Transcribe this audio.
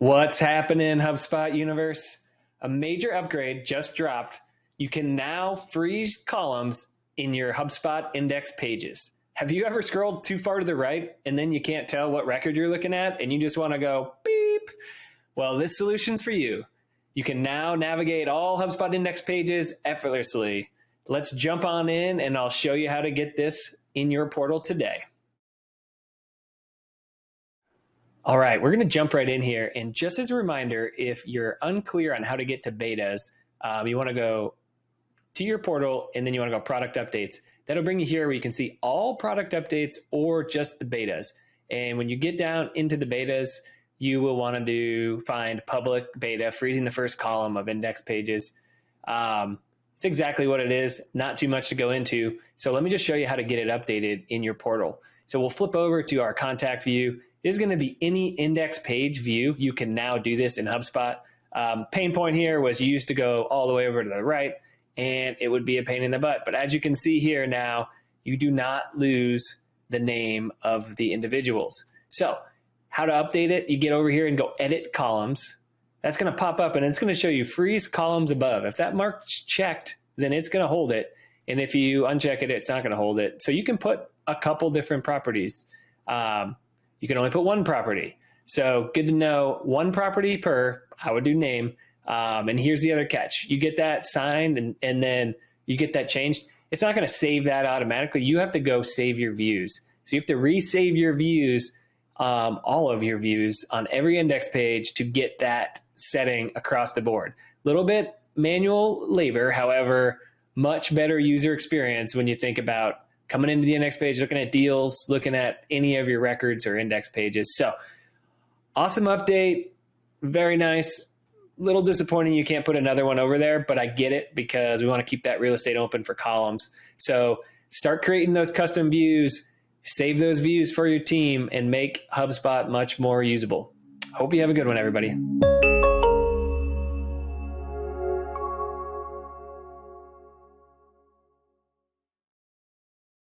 What's happening, HubSpot universe? A major upgrade just dropped. You can now freeze columns in your HubSpot index pages. Have you ever scrolled too far to the right and then you can't tell what record you're looking at and you just want to go beep? Well, this solution's for you. You can now navigate all HubSpot index pages effortlessly. Let's jump on in and I'll show you how to get this in your portal today. All right, we're going to jump right in here. And just as a reminder, if you're unclear on how to get to betas, you want to go to your portal and then you want to go product updates. That'll bring you here where you can see all product updates or just the betas. And when you get down into the betas, you will want to find public beta, freezing the first column of index pages. It's exactly what it is, not too much to go into. So let me just show you how to get it updated in your portal. So we'll flip over to our contact view. This is going to be any index page view. You can now do this in HubSpot. Pain point here was you used to go all the way over to the right, and it would be a pain in the butt. But as you can see here now, you do not lose the name of the individuals. So how to update it, you get over here and go edit columns. That's going to pop up, and it's going to show you freeze columns above. If that mark's checked, then it's going to hold it. And if you uncheck it, it's not going to hold it. So you can put a couple different properties. You can only put one property. So good to know, one property per, I would do name. And here's the other catch. You get that signed and then you get that changed. It's not going to save that automatically. You have to go save your views. So you have to resave your views, all of your views on every index page to get that setting across the board. A little bit manual labor, however, much better user experience when you think about coming into the index page, looking at deals, looking at any of your records or index pages. So awesome update. Very nice. Little disappointing you can't put another one over there, but I get it because we want to keep that real estate open for columns. So start creating those custom views, save those views for your team, and make HubSpot much more usable. Hope you have a good one, everybody.